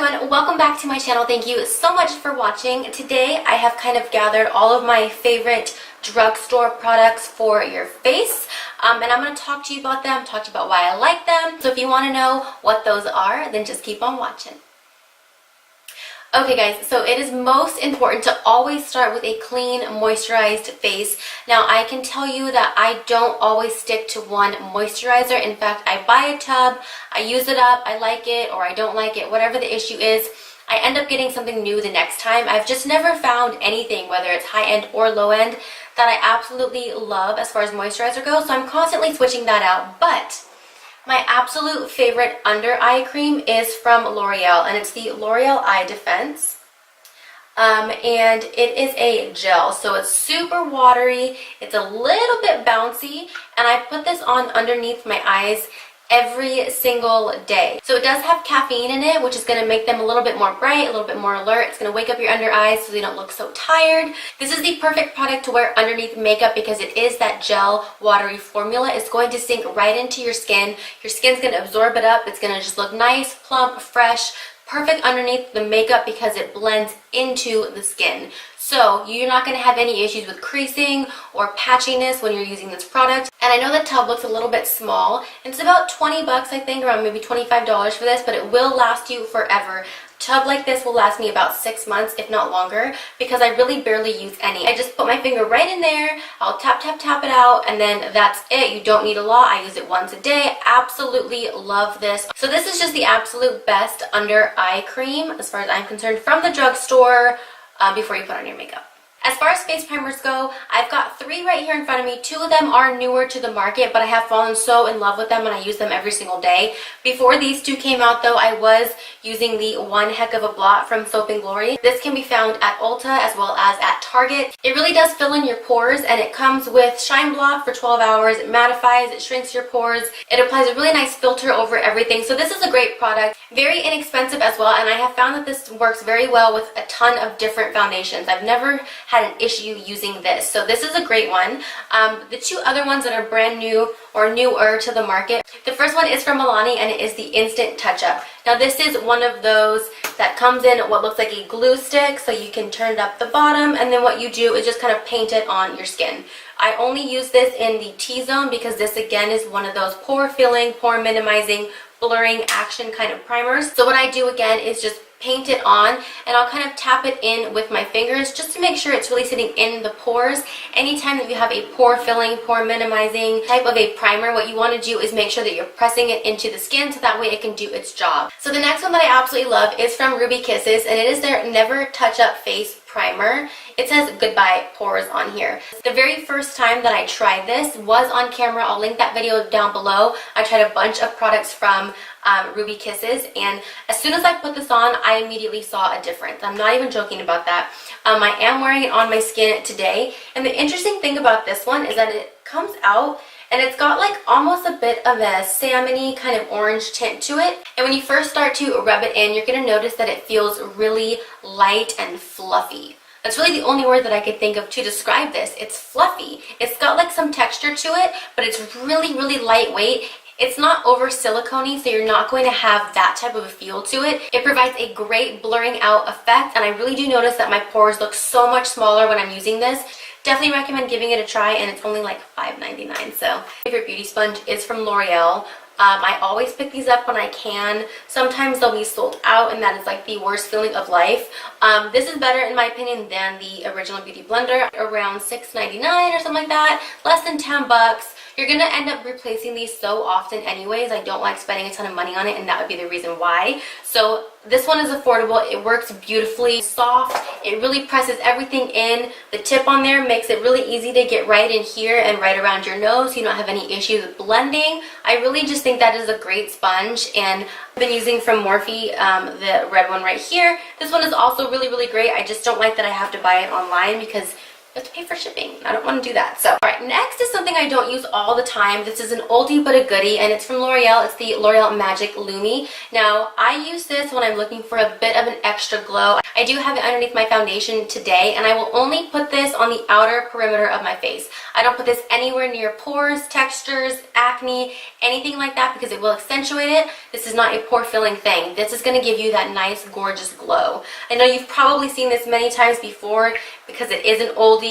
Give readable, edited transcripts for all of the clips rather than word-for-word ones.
everyone, welcome back to my channel. Thank you so much for watching. Today I have kind of gathered all of my favorite drugstore products for your face, and I'm going to talk to you about them, talk to you about why I like them. So if you want to know what those are, then just keep on watching. Okay guys, so it is most important to always start with a clean, moisturized face. Now I can tell you that I don't always stick to one moisturizer. In fact, I buy a tub, I use it up, I like it or I don't like it, whatever the issue is, I end up getting something new the next time. I've just never found anything, whether it's high-end or low-end, that I absolutely love as far as moisturizer goes, so I'm constantly switching that out. But my absolute favorite under eye cream is from L'Oreal, and it's the L'Oreal Eye Defense. And it is a gel, so it's super watery, it's a little bit bouncy, and I put this on underneath my eyes every single day. So it does have caffeine in it, which is going to make them a little bit more bright, a little bit more alert. It's going to wake up your under eyes so they don't look so tired. This is the perfect product to wear underneath makeup because it is that gel watery formula. It's going to sink right into your skin. Your skin's going to absorb it up. It's going to just look nice, plump, fresh, perfect underneath the makeup because it blends into the skin. So you're not going to have any issues with creasing or patchiness when you're using this product. And I know the tub looks a little bit small, and it's about 20 bucks, I think, around maybe $25 for this, but it will last you forever. A tub like this will last me about 6 months, if not longer, because I really barely use any. I just put my finger right in there, I'll tap, tap, tap it out, and then that's it. You don't need a lot. I use it once a day. Absolutely love this. So this is just the absolute best under eye cream, as far as I'm concerned, from the drugstore. Before you put on your makeup. As far as face primers go, I've got 3 right here in front of me. 2 of them are newer to the market, but I have fallen so in love with them and I use them every single day. Before these 2 came out though, I was using the One Heck of a Blot from Soap & Glory. This can be found at Ulta as well as at Target. It really does fill in your pores, and it comes with Shine Block for 12 hours. It mattifies, it shrinks your pores. It applies a really nice filter over everything. So this is a great product. Very inexpensive as well, and I have found that this works very well with a ton of different foundations. I've never had an issue using this, so this is a great one. The 2 other ones that are brand new or newer to the market, the first one is from Milani, and it is the Instant Touch-Up. Now this is one of those that comes in what looks like a glue stick, so you can turn it up the bottom, and then what you do is just kind of paint it on your skin. I only use this in the T-zone because this again is one of those pore filling, pore minimizing, blurring action kind of primers. So what I do again is just paint it on, and I'll kind of tap it in with my fingers just to make sure it's really sitting in the pores. Anytime that you have a pore filling, pore minimizing type of a primer, what you want to do is make sure that you're pressing it into the skin so that way it can do its job. So the next one that I absolutely love is from Ruby Kisses, and it is their Never Touch Up Face Primer. It says Goodbye Pores on here. The very first time that I tried this was on camera. I'll link that video down below. I tried a bunch of products from Ruby Kisses, and as soon as I put this on, I immediately saw a difference. I'm not even joking about that. I am wearing it on my skin today, and the interesting thing about this one is that it comes out and it's got like almost a bit of a salmon-y kind of orange tint to it. And when you first start to rub it in, you're going to notice that it feels really light and fluffy. That's really the only word that I could think of to describe this. It's fluffy. It's got like some texture to it, but it's really, really lightweight. It's not over silicone-y, so you're not going to have that type of a feel to it. It provides a great blurring out effect, and I really do notice that my pores look so much smaller when I'm using this. Definitely recommend giving it a try, and it's only like $5.99. So my favorite beauty sponge is from L'Oreal. I always pick these up when I can. Sometimes they'll be sold out, and that is like the worst feeling of life. This is better in my opinion than the original Beauty Blender, around $6.99 or something like that, less than 10 bucks. You're going to end up replacing these so often anyways. I don't like spending a ton of money on it, and that would be the reason why. So this one is affordable. It works beautifully, soft. It really presses everything in. The tip on there makes it really easy to get right in here and right around your nose. You don't have any issues with blending. I really just think that is a great sponge, and I've been using from Morphe the red one right here. This one is also really, really great. I just don't like that I have to buy it online because you have to pay for shipping. I don't want to do that. So, alright, next is something I don't use all the time. This is an oldie but a goodie, and it's from L'Oreal. It's the L'Oreal Magic Lumi. Now, I use this when I'm looking for a bit of an extra glow. I do have it underneath my foundation today, and I will only put this on the outer perimeter of my face. I don't put this anywhere near pores, textures, acne, anything like that, because it will accentuate it. This is not a pore filling thing. This is going to give you that nice, gorgeous glow. I know you've probably seen this many times before because it is an oldie.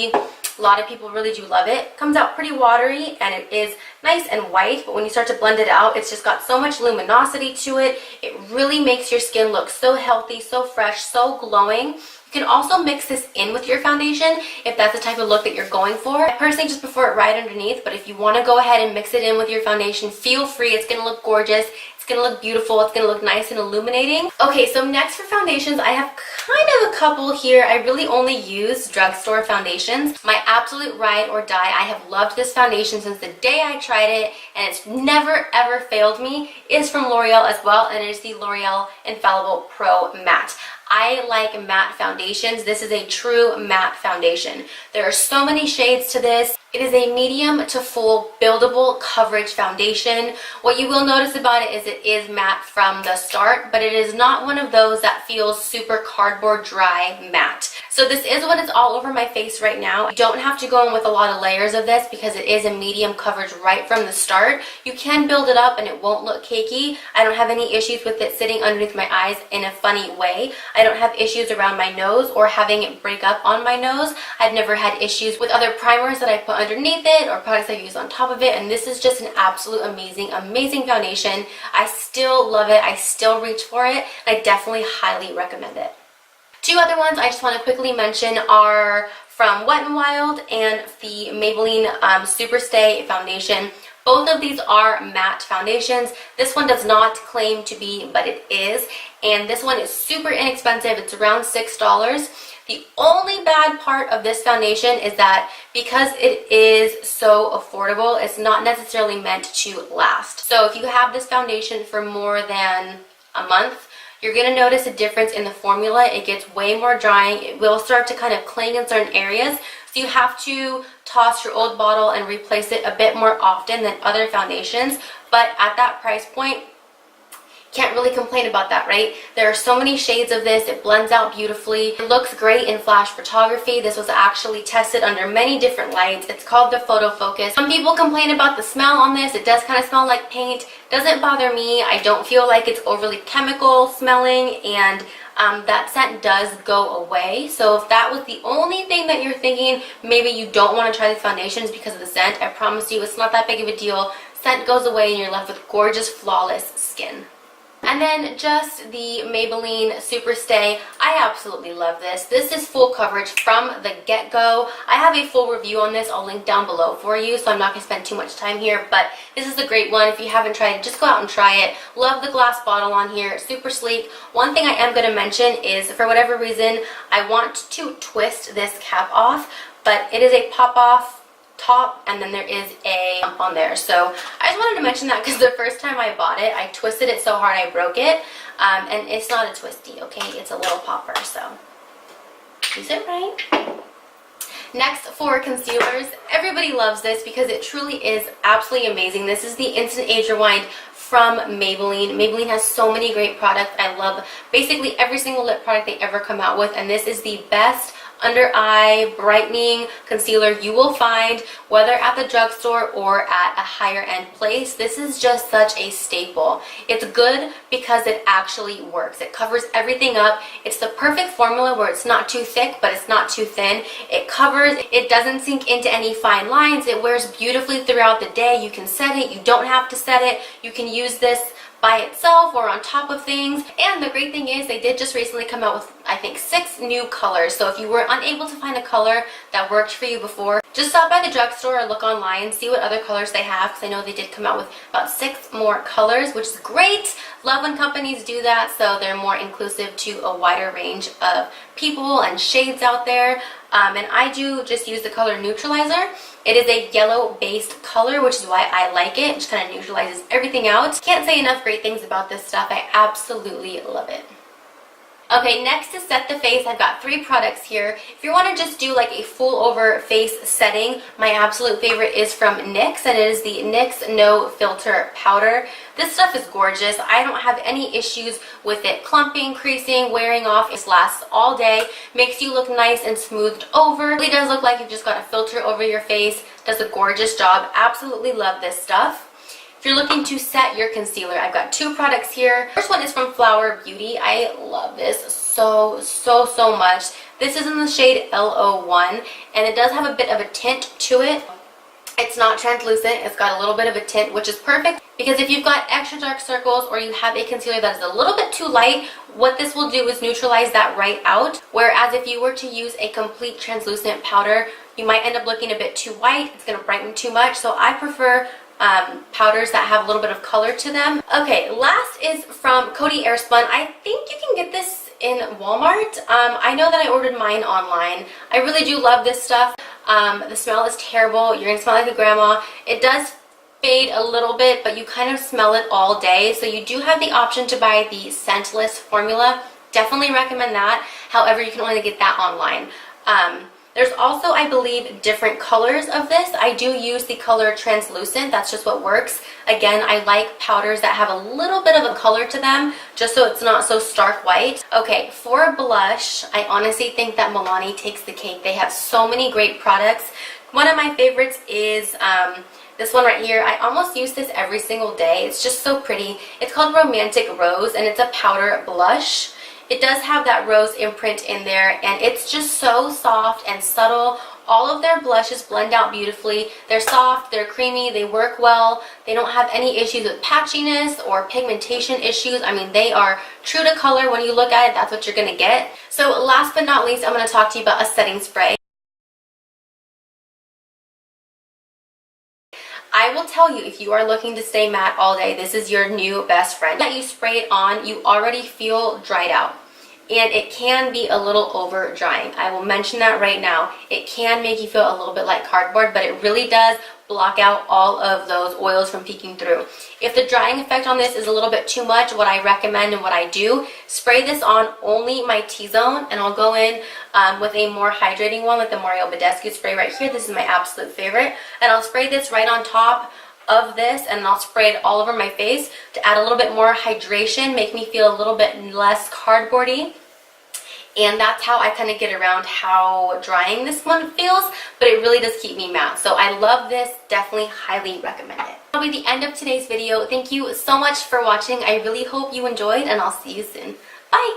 A lot of people really do love it. It comes out pretty watery and it is nice and white, but when you start to blend it out, it's just got so much luminosity to it. It really makes your skin look so healthy, so fresh, so glowing. You can also mix this in with your foundation if that's the type of look that you're going for. I personally just prefer it right underneath, but if you want to go ahead and mix it in with your foundation, feel free. It's going to look gorgeous. It's going to look beautiful. It's going to look nice and illuminating. Okay, so next for foundations, I have kind of a couple here. I really only use drugstore foundations. My absolute ride or die. I have loved this foundation since the day I tried it, and it's never ever failed me. It is from L'Oreal as well, and it is the L'Oreal Infallible Pro Matte. I like matte foundations. This is a true matte foundation. There are so many shades to this. It is a medium to full buildable coverage foundation. What you will notice about it is it is matte from the start, but it is not one of those that feels super cardboard dry matte. So this is what is all over my face right now. You don't have to go in with a lot of layers of this because it is a medium coverage right from the start. You can build it up and it won't look cakey. I don't have any issues with it sitting underneath my eyes in a funny way. I don't have issues around my nose or having it break up on my nose. I've never had issues with other primers that I put underneath it or products I use on top of it, and this is just an absolute amazing foundation. I still love it. I still reach for it. I definitely highly recommend it. Two other ones I just want to quickly mention are from Wet n Wild and the Maybelline Super Stay foundation. Both of these are matte foundations. This one does not claim to be, but it is. And this one is super inexpensive. It's around $6. The only bad part of this foundation is that because it is so affordable, it's not necessarily meant to last. So if you have this foundation for more than a month, you're going to notice a difference in the formula. It gets way more drying. It will start to kind of cling in certain areas. So you have to toss your old bottle and replace it a bit more often than other foundations. But at that price point, can't really complain about that, right? There are so many shades of this. It blends out beautifully. It looks great in flash photography. This was actually tested under many different lights. It's called the Photo Focus. Some people complain about the smell on this. It does kind of smell like paint. Doesn't bother me. I don't feel like it's overly chemical smelling, and that scent does go away. So if that was the only thing that you're thinking, maybe you don't want to try these foundations because of the scent, I promise you it's not that big of a deal. Scent goes away and you're left with gorgeous, flawless skin. And then just the Maybelline Super Stay. I absolutely love this. This is full coverage from the get-go. I have a full review on this. I'll link down below for you, so I'm not going to spend too much time here, but this is a great one. If you haven't tried it, just go out and try it. Love the glass bottle on here. Super sleek. One thing I am going to mention is, for whatever reason, I want to twist this cap off, but it is a pop-off top, and then there is a bump on there. So I just wanted to mention that because the first time I bought it, I twisted it so hard I broke it, and it's not a twisty, okay? It's a little popper, so use it right. Next, for concealers, everybody loves this because it truly is absolutely amazing. This is the Instant Age Rewind from Maybelline. Maybelline has so many great products. I love basically every single lip product they ever come out with, and this is the best under eye brightening concealer you will find, whether at the drugstore or at a higher end place. This is just such a staple. It's good because it actually works. It covers everything up. It's the perfect formula where it's not too thick, but it's not too thin. It covers, it doesn't sink into any fine lines. It wears beautifully throughout the day. You can set it, you don't have to set it. You can use this by itself or on top of things. And the great thing is they did just recently come out with, I think, 6 new colors. So if you were unable to find a color that worked for you before, just stop by the drugstore or look online, see what other colors they have, because I know they did come out with about 6 more colors, which is great. Love when companies do that, so they're more inclusive to a wider range of people and shades out there. And I do just use the color Neutralizer. It is a yellow based color, which is why I like it. It just kind of neutralizes everything out. Can't say enough great things about this stuff. I absolutely love it. Okay, next to set the face, I've got 3 products here. If you want to just do like a full over face setting, my absolute favorite is from NYX, and it is the NYX No Filter Powder. This stuff is gorgeous. I don't have any issues with it clumping, creasing, wearing off. It lasts all day, makes you look nice and smoothed over. It really does look like you've just got a filter over your face. Does a gorgeous job. Absolutely love this stuff. If you're looking to set your concealer, I've got 2 products here. First one is from Flower Beauty. I love this so much. This is in the shade LO1, and it does have a bit of a tint to it. It's not translucent. It's got a little bit of a tint, which is perfect because if you've got extra dark circles or you have a concealer that is a little bit too light, what this will do is neutralize that right out. Whereas if you were to use a complete translucent powder, you might end up looking a bit too white. It's going to brighten too much. So I prefer powders that have a little bit of color to them. Okay, last is from Coty Airspun. I think you can get this in Walmart. I know that I ordered mine online. I really do love this stuff. The smell is terrible. You're gonna smell like a grandma. It does fade a little bit, but you kind of smell it all day. So you do have the option to buy the scentless formula. Definitely recommend that. However, you can only get that online. There's also, I believe, different colors of this. I do use the color translucent. That's just what works. Again, I like powders that have a little bit of a color to them, just so it's not so stark white. Okay, for blush, I honestly think that Milani takes the cake. They have so many great products. One of my favorites is this one right here. I almost use this every single day. It's just so pretty. It's called Romantic Rose, and it's a powder blush. It does have that rose imprint in there, and it's just so soft and subtle. All of their blushes blend out beautifully. They're soft, they're creamy, they work well. They don't have any issues with patchiness or pigmentation issues. I mean, they are true to color. When you look at it, that's what you're gonna get. So last but not least, I'm gonna talk to you about a setting spray. I will tell you, if you are looking to stay matte all day, this is your new best friend. That you spray it on, you already feel dried out. And it can be a little over drying. I will mention that right now. It can make you feel a little bit like cardboard, but it really does block out all of those oils from peeking through. If the drying effect on this is a little bit too much, what I recommend and what I do, spray this on only my T-zone, and I'll go in with a more hydrating one like the Mario Badescu spray right here. This is my absolute favorite. And I'll spray this right on top of this, and I'll spray it all over my face to add a little bit more hydration, make me feel a little bit less cardboardy. And that's how I kind of get around how drying this one feels, but it really does keep me matte. So I love this, definitely highly recommend it. That'll be the end of today's video. Thank you so much for watching. I really hope you enjoyed, and I'll see you soon. Bye!